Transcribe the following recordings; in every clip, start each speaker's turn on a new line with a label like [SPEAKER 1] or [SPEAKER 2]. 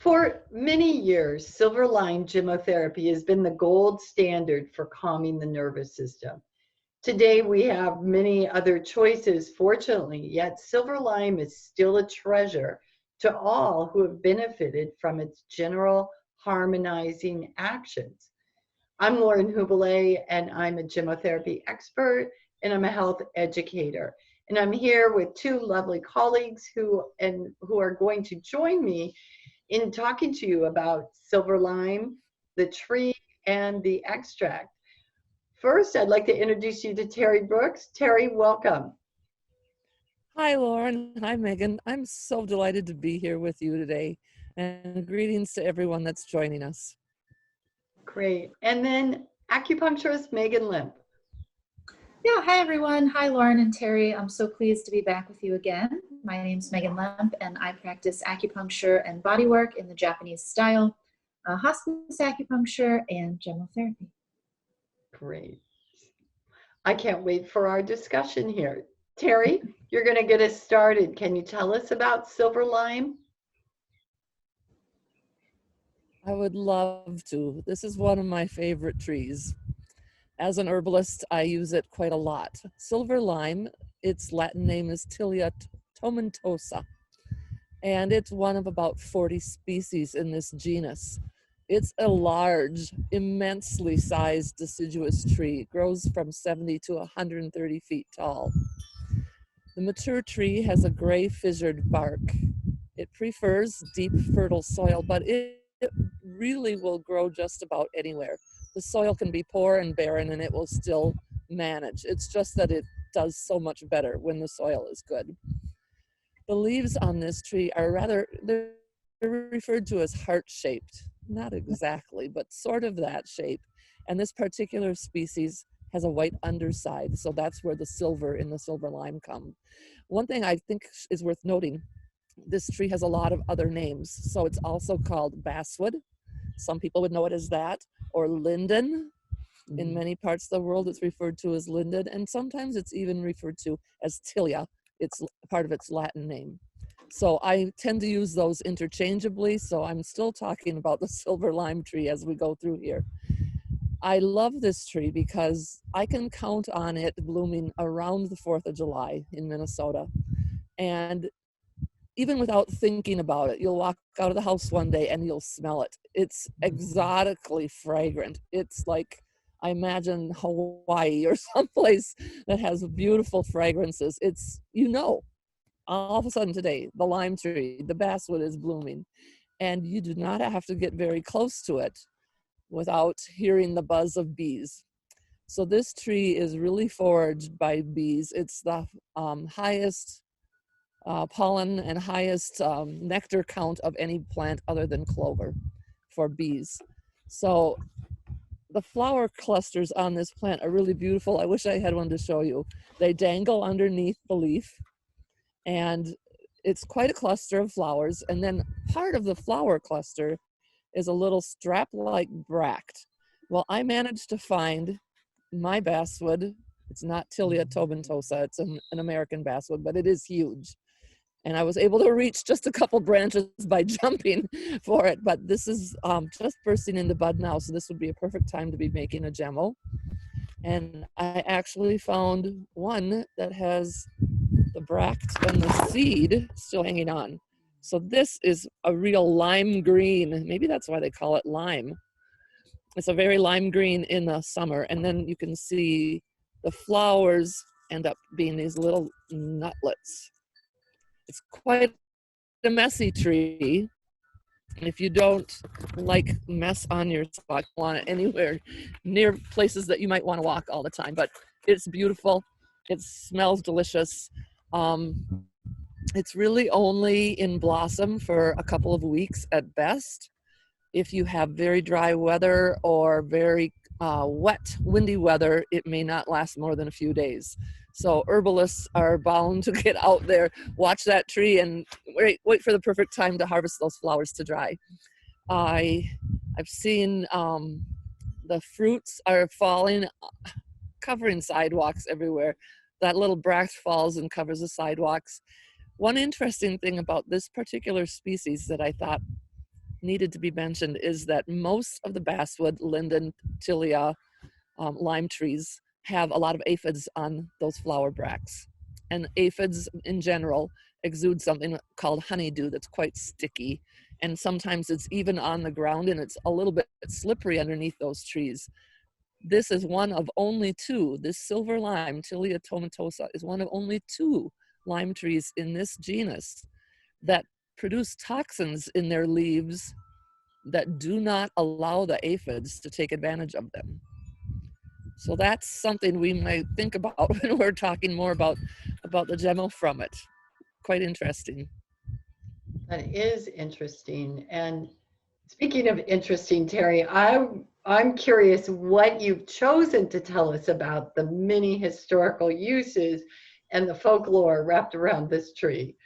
[SPEAKER 1] For many years, silver line gemmotherapy has been the gold standard for calming the nervous system. Today, we have many other choices, fortunately, yet silver lime is still a treasure to all who have benefited from its general harmonizing actions. I'm Lauren Hubele, and I'm a gemmotherapy expert, and I'm a health educator. And I'm here with two lovely colleagues who are going to join me in talking to you about silver lime, the tree, and the extract. First, I'd like to introduce you to Teri Brooks. Teri, welcome.
[SPEAKER 2] Hi, Lauren. Hi, Megan. I'm so delighted to be here with you today. And greetings to everyone that's joining us.
[SPEAKER 1] Great. And then acupuncturist Maegan Lemp.
[SPEAKER 3] Yeah, hi everyone. Hi Lauren and Teri. I'm so pleased to be back with you again. My name is Maegan Lemp and I practice acupuncture and bodywork in the Japanese style, hospice acupuncture and gemmotherapy.
[SPEAKER 1] Great. I can't wait for our discussion here. Teri, you're going to get us started. Can you tell us about silver lime?
[SPEAKER 2] I would love to. This is one of my favorite trees. As an herbalist, I use it quite a lot. Silver lime, its Latin name is Tilia tomentosa, and it's one of about 40 species in this genus. It's a large, immensely sized deciduous tree. It grows from 70 to 130 feet tall. The mature tree has a gray fissured bark. It prefers deep, fertile soil, but it really will grow just about anywhere. The soil can be poor and barren and it will still manage. It's just that it does so much better when the soil is good. The leaves on this tree are they're referred to as heart-shaped. Not exactly, but sort of that shape. And this particular species has a white underside, so that's where the silver in the silver lime come. One thing I think is worth noting, this tree has a lot of other names. So it's also called basswood. Some people would know it as that, or linden. In many parts of the world, it's referred to as linden, and sometimes it's even referred to as tilia. It's part of its Latin name. So I tend to use those interchangeably, so I'm still talking about the silver lime tree as we go through here. I love this tree because I can count on it blooming around the 4th of July in Minnesota. And even without thinking about it, you'll walk out of the house one day and you'll smell it. It's exotically fragrant. It's like, I imagine Hawaii or someplace that has beautiful fragrances. It's, all of a sudden today, the lime tree, the basswood is blooming, and you do not have to get very close to it without hearing the buzz of bees. So this tree is really foraged by bees. It's the highest pollen and highest nectar count of any plant other than clover for bees. So the flower clusters on this plant are really beautiful. I wish I had one to show you. They dangle underneath the leaf, and it's quite a cluster of flowers. And then part of the flower cluster is a little strap-like bract. Well, I managed to find my basswood. It's not Tilia tomentosa, it's an American basswood, but it is huge. And I was able to reach just a couple branches by jumping for it, but this is just bursting into bud now, so this would be a perfect time to be making a gemmo. And I actually found one that has the bract and the seed still hanging on. So this is a real lime green. Maybe that's why they call it lime. It's a very lime green in the summer, and then you can see the flowers end up being these little nutlets. It's quite a messy tree. And if you don't like mess on your spot, you want it anywhere near places that you might want to walk all the time. But it's beautiful. It smells delicious. It's really only in blossom for a couple of weeks at best. If you have very dry weather or very wet, windy weather, it may not last more than a few days. So herbalists are bound to get out there, watch that tree, and wait for the perfect time to harvest those flowers to dry. I've seen the fruits are falling, covering sidewalks everywhere. That little bract falls and covers the sidewalks. One interesting thing about this particular species that I thought needed to be mentioned is that most of the basswood, linden, tilia, lime trees have a lot of aphids on those flower bracts. And aphids in general exude something called honeydew that's quite sticky. And sometimes it's even on the ground and it's a little bit slippery underneath those trees. This is one of only two, this silver lime, Tilia tomatosa, is one of only two lime trees in this genus that produce toxins in their leaves that do not allow the aphids to take advantage of them. So that's something we might think about when we're talking more about the Gemmo from it. Quite interesting.
[SPEAKER 1] That is interesting. And speaking of interesting, Teri, I'm curious what you've chosen to tell us about the many historical uses and the folklore wrapped around this tree.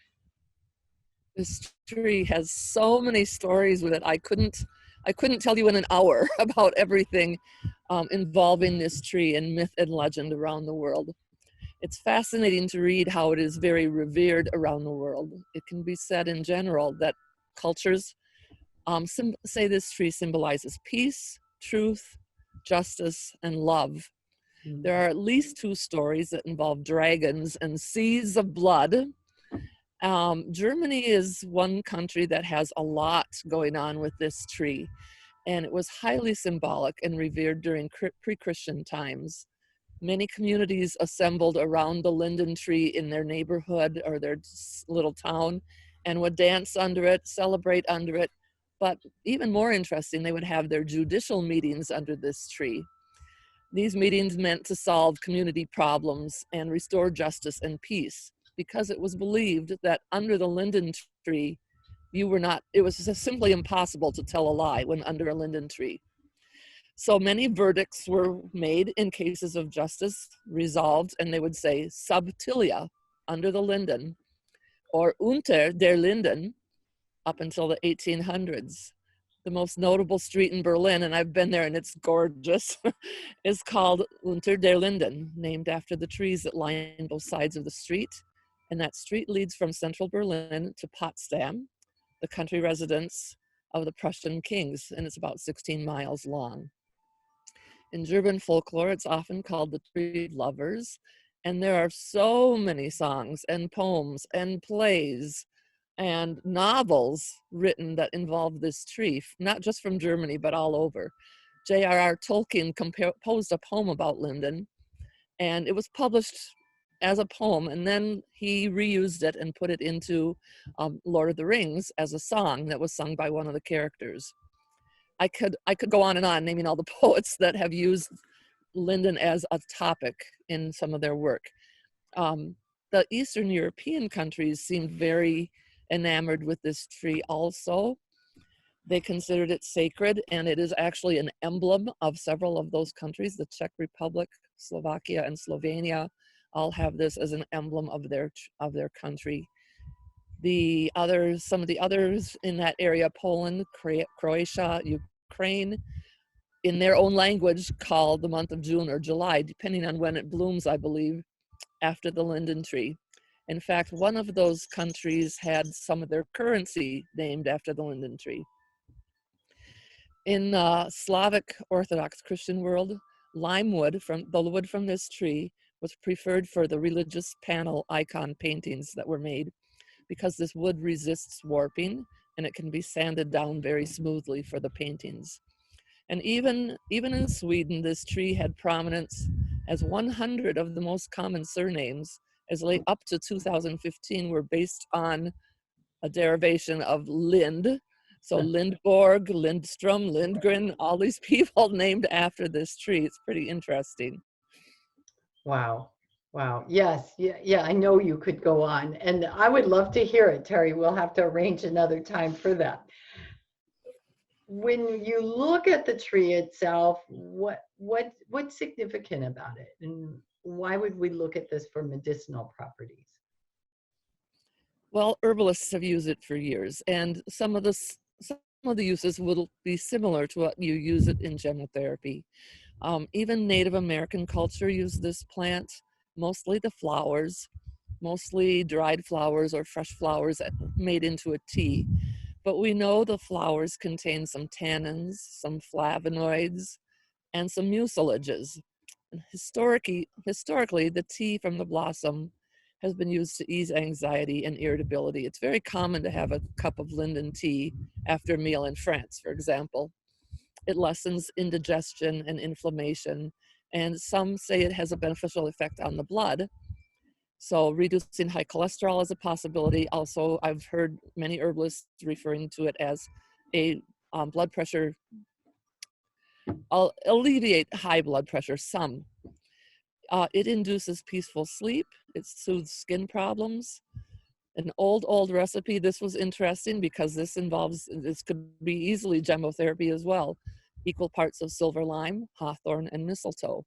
[SPEAKER 2] This tree has so many stories with it. I couldn't tell you in an hour about everything involving this tree and myth and legend around the world. It's fascinating to read how it is very revered around the world. It can be said in general that cultures say this tree symbolizes peace, truth, justice, and love. There are at least two stories that involve dragons and seas of blood. Germany is one country that has a lot going on with this tree, and it was highly symbolic and revered during pre-Christian times. Many communities assembled around the linden tree in their neighborhood or their little town and would dance under it, celebrate under it. But even more interesting, they would have their judicial meetings under this tree. These meetings meant to solve community problems and restore justice and peace, because it was believed that under the linden tree, it was just simply impossible to tell a lie when under a linden tree. So many verdicts were made in cases of justice resolved, and they would say sub tilia, under the linden, or unter der Linden, up until the 1800s. The most notable street in Berlin, and I've been there and it's gorgeous, is called Unter der Linden, named after the trees that line both sides of the street. And that street leads from central Berlin to Potsdam, the country residence of the Prussian kings, and it's about 16 miles long. In German folklore, it's often called the Tree of Lovers, and there are so many songs and poems and plays and novels written that involve this tree, not just from Germany, but all over. J.R.R. Tolkien composed a poem about linden, and it was published as a poem, and then he reused it and put it into Lord of the Rings as a song that was sung by one of the characters. I could go on and on naming all the poets that have used linden as a topic in some of their work. The Eastern European countries seemed very enamored with this tree also. They considered it sacred, and it is actually an emblem of several of those countries. The Czech Republic, Slovakia, and Slovenia all have this as an emblem of their country. Some of the others in that area, Poland, Croatia, Ukraine, in their own language, call the month of June or July, depending on when it blooms, I believe, after the linden tree. In fact, one of those countries had some of their currency named after the linden tree. In the Slavic Orthodox Christian world, lime wood, the wood from this tree, was preferred for the religious panel icon paintings that were made, because this wood resists warping and it can be sanded down very smoothly for the paintings. And even in Sweden, this tree had prominence as 100 of the most common surnames, as late up to 2015, were based on a derivation of Lind. So Lindborg, Lindstrom, Lindgren, all these people named after this tree. It's pretty interesting.
[SPEAKER 1] Wow. Wow. Yes. Yeah, I know you could go on, and I would love to hear it, Teri. We'll have to arrange another time for that. When you look at the tree itself, what's significant about it, and why would we look at this for medicinal properties?
[SPEAKER 2] Well, herbalists have used it for years, and some of the uses will be similar to what you use it in gemmotherapy. Even Native American culture used this plant, mostly the flowers, mostly dried flowers or fresh flowers made into a tea. but we know the flowers contain some tannins, some flavonoids, and some mucilages. And historically, the tea from the blossom has been used to ease anxiety and irritability. It's very common to have a cup of linden tea after a meal in France, for example. It lessens indigestion and inflammation, and some say it has a beneficial effect on the blood. So reducing high cholesterol is a possibility. Also, I've heard many herbalists referring to it as a blood pressure, alleviate high blood pressure some. It induces peaceful sleep. It soothes skin problems. An old recipe. This was interesting because this could be easily gemmotherapy as well. Equal parts of silver lime, hawthorn, and mistletoe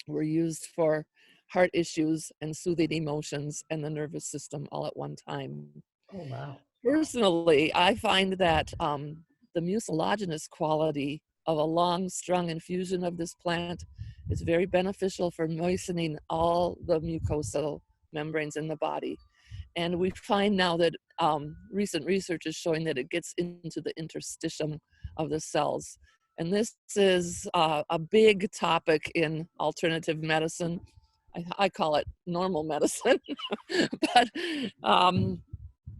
[SPEAKER 2] were used for heart issues and soothing emotions and the nervous system all at one time.
[SPEAKER 1] Oh, wow.
[SPEAKER 2] Personally, I find that the mucilaginous quality of a long strung infusion of this plant is very beneficial for moistening all the mucosal membranes in the body. And we find now that recent research is showing that it gets into the interstitium of the cells. And this is a big topic in alternative medicine. I call it normal medicine, but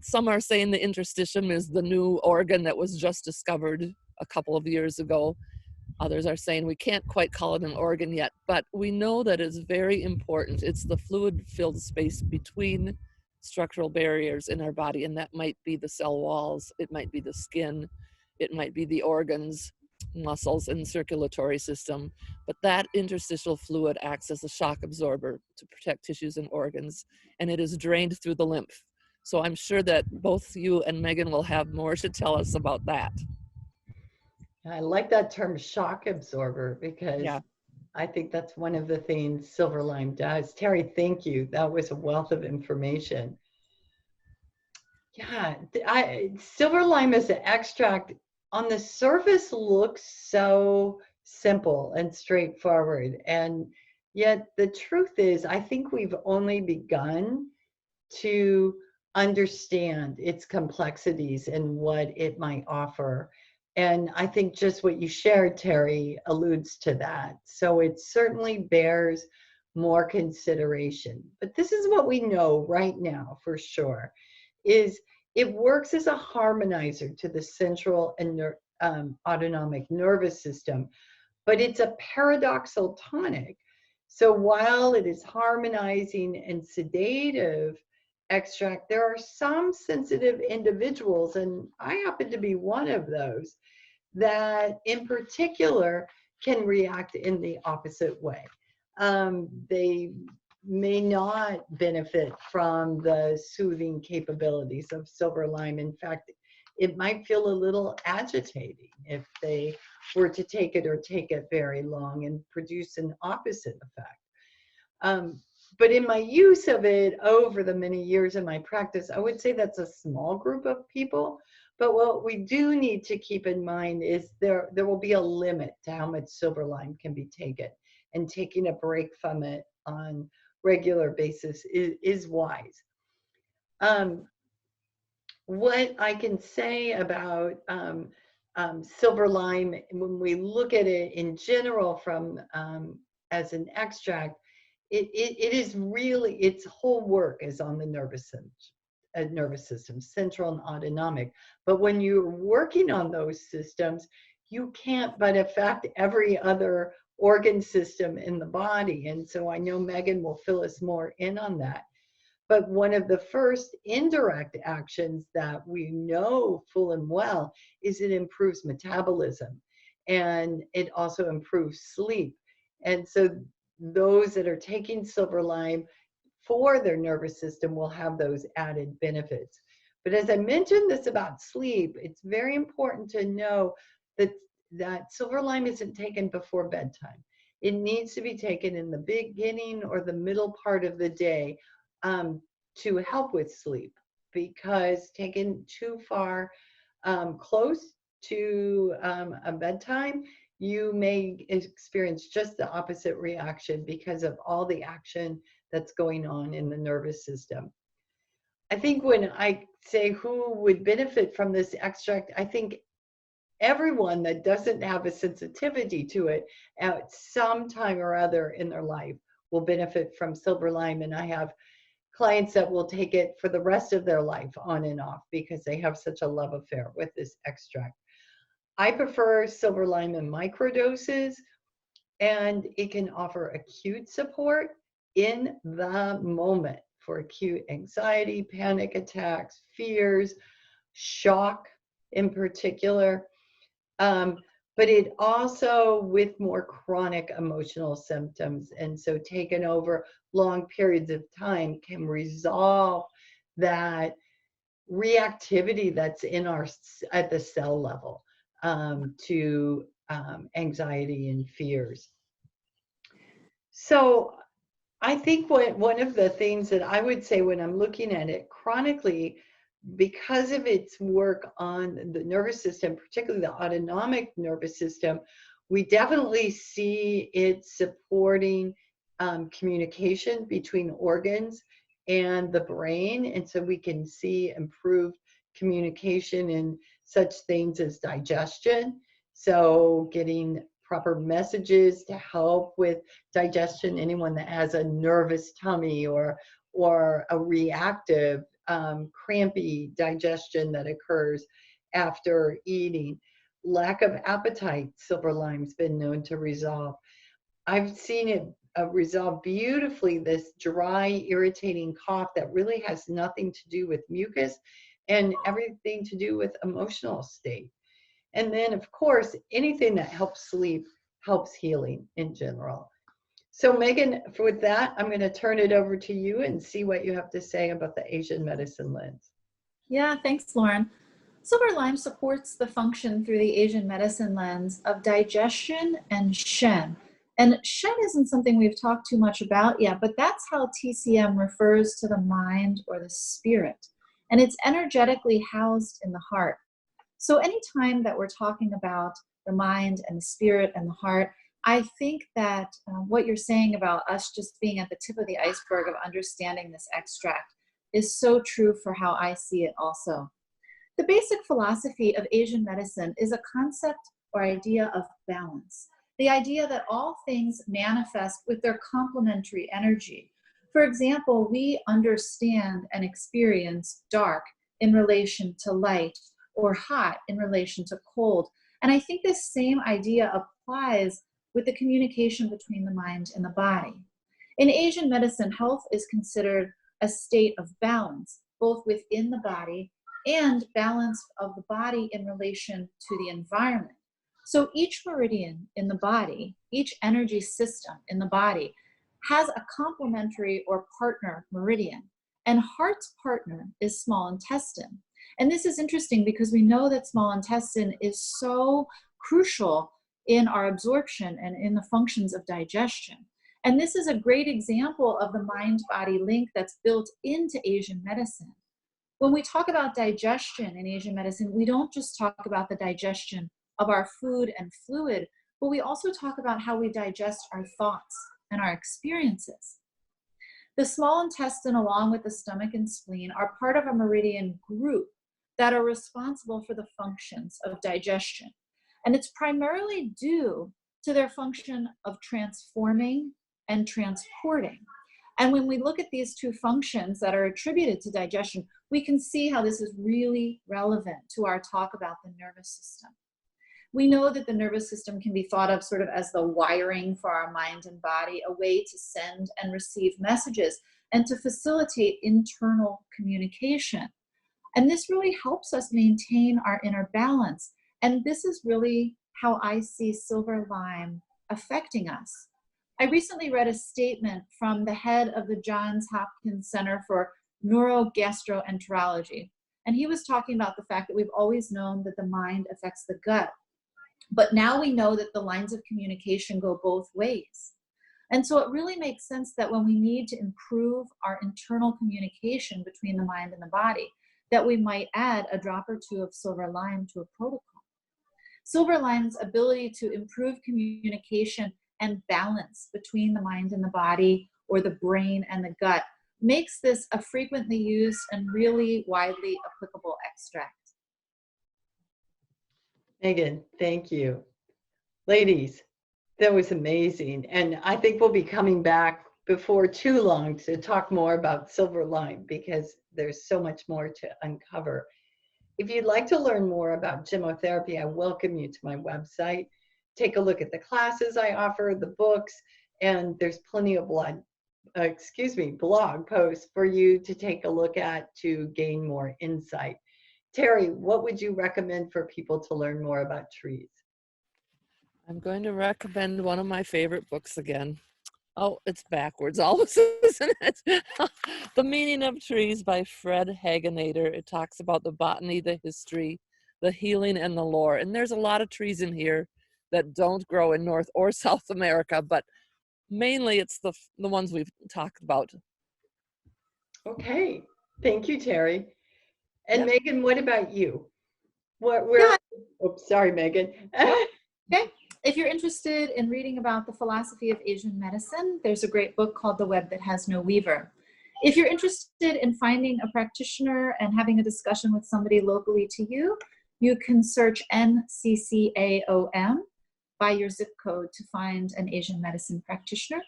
[SPEAKER 2] some are saying the interstitium is the new organ that was just discovered a couple of years ago. Others are saying we can't quite call it an organ yet, but we know that it's very important. It's the fluid-filled space between structural barriers in our body, and that might be the cell walls, it might be the skin, it might be the organs, muscles, and circulatory system. But that interstitial fluid acts as a shock absorber to protect tissues and organs, and it is drained through the lymph. So I'm sure that both you and Megan will have more to tell us about that.
[SPEAKER 1] I like that term, shock absorber, because
[SPEAKER 2] Yeah.
[SPEAKER 1] I think that's one of the things silver lime does. Teri, thank you. That was a wealth of information. Yeah, silver lime as an extract on the surface looks so simple and straightforward. And yet the truth is, I think we've only begun to understand its complexities and what it might offer. And I think just what you shared, Teri, alludes to that. So it certainly bears more consideration. But this is what we know right now for sure, is it works as a harmonizer to the central and autonomic nervous system, but it's a paradoxal tonic. So while it is harmonizing and sedative extract, there are some sensitive individuals, and I happen to be one of those, that in particular can react in the opposite way. They may not benefit from the soothing capabilities of silver lime. In fact, it might feel a little agitating if they were to take it or take it very long and produce an opposite effect. But in my use of it over the many years in my practice, I would say that's a small group of people. But what we do need to keep in mind is there will be a limit to how much silver lime can be taken, and taking a break from it on regular basis is wise. What I can say about silver lime, when we look at it in general from as an extract, it is really, its whole work is on the nervous system, central and autonomic. But when you're working on those systems, you can't but affect every other organ system in the body. And so I know Megan will fill us more in on that. But one of the first indirect actions that we know full and well is it improves metabolism, and it also improves sleep. And so those that are taking silver lime for their nervous system will have those added benefits. But as I mentioned this about sleep, it's very important to know that silver lime isn't taken before bedtime. It needs to be taken in the beginning or the middle part of the day to help with sleep, because taken too far close to a bedtime, you may experience just the opposite reaction because of all the action that's going on in the nervous system. I think when I say who would benefit from this extract, I think everyone that doesn't have a sensitivity to it at some time or other in their life will benefit from silver lime. And I have clients that will take it for the rest of their life on and off because they have such a love affair with this extract. I prefer silver lime in microdoses, and it can offer acute support in the moment for acute anxiety, panic attacks, fears, shock in particular. But it also with more chronic emotional symptoms. And so taken over long periods of time can resolve that reactivity that's in our at the cell level to anxiety and fears. So I think one of the things that I would say when I'm looking at it chronically, because of its work on the nervous system, particularly the autonomic nervous system, we definitely see it supporting communication between organs and the brain. And so we can see improved communication in such things as digestion. So getting proper messages to help with digestion, anyone that has a nervous tummy or a reactive crampy digestion that occurs after eating. Lack of appetite, silver lime's been known to resolve. I've seen it resolve beautifully this dry, irritating cough that really has nothing to do with mucus and everything to do with emotional state. And then, of course, anything that helps sleep helps healing in general. So Megan, with that, I'm going to turn it over to you and see what you have to say about the Asian medicine lens.
[SPEAKER 3] Yeah, thanks, Lauren. Silver lime supports the function through the Asian medicine lens of digestion and Shen. And Shen isn't something we've talked too much about yet, but that's how TCM refers to the mind or the spirit. And it's energetically housed in the heart. So anytime that we're talking about the mind and the spirit and the heart, I think that what you're saying about us just being at the tip of the iceberg of understanding this extract is so true for how I see it also. The basic philosophy of Asian medicine is a concept or idea of balance. The idea that all things manifest with their complementary energy. For example, we understand and experience dark in relation to light or hot in relation to cold. And I think this same idea applies with the communication between the mind and the body. In Asian medicine, health is considered a state of balance, both within the body and balance of the body in relation to the environment. So each meridian in the body, each energy system in the body has a complementary or partner meridian, and heart's partner is small intestine. And this is interesting because we know that small intestine is so crucial in our absorption and in the functions of digestion. And this is a great example of the mind-body link that's built into Asian medicine. When we talk about digestion in Asian medicine, we don't just talk about the digestion of our food and fluid, but we also talk about how we digest our thoughts and our experiences. The small intestine, along with the stomach and spleen, are part of a meridian group that are responsible for the functions of digestion. And it's primarily due to their function of transforming and transporting. And when we look at these two functions that are attributed to digestion, we can see how this is really relevant to our talk about the nervous system. We know that the nervous system can be thought of sort of as the wiring for our mind and body, a way to send and receive messages and to facilitate internal communication. And this really helps us maintain our inner balance. And this is really how I see silver lime affecting us. I recently read a statement from the head of the Johns Hopkins Center for Neurogastroenterology. And he was talking about the fact that we've always known that the mind affects the gut. But now we know that the lines of communication go both ways. And so it really makes sense that when we need to improve our internal communication between the mind and the body, that we might add a drop or two of silver lime to a protocol. Silver lime's ability to improve communication and balance between the mind and the body, or the brain and the gut, makes this a frequently used and really widely applicable extract.
[SPEAKER 1] Maegan, thank you. Ladies, that was amazing. And I think we'll be coming back before too long to talk more about silver lime because there's so much more to uncover. If you'd like to learn more about gemmotherapy, I welcome you to my website. Take a look at the classes I offer, the books, and there's plenty of blog posts for you to take a look at to gain more insight. Teri, what would you recommend for people to learn more about trees?
[SPEAKER 2] I'm going to recommend one of my favorite books again. Oh, it's backwards always, isn't it? The Meaning of Trees by Fred Hagenader. It talks about the botany, the history, the healing, and the lore. And there's a lot of trees in here that don't grow in North or South America, but mainly it's the ones we've talked about.
[SPEAKER 1] Okay, thank you, Teri. And
[SPEAKER 2] Yep.
[SPEAKER 1] Maegan, what about you?
[SPEAKER 3] Yeah.
[SPEAKER 1] Oops, sorry, Maegan.
[SPEAKER 3] Okay. If you're interested in reading about the philosophy of Asian medicine, there's a great book called The Web That Has No Weaver. If you're interested in finding a practitioner and having a discussion with somebody locally to you, you can search NCCAOM by your zip code to find an Asian medicine practitioner.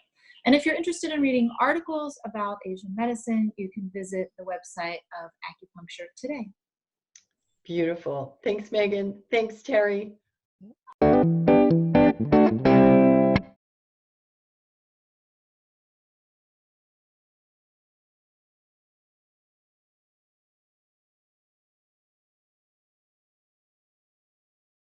[SPEAKER 3] And if you're interested in reading articles about Asian medicine, you can visit the website of Acupuncture Today.
[SPEAKER 1] Beautiful. Thanks, Maegan. Thanks, Teri.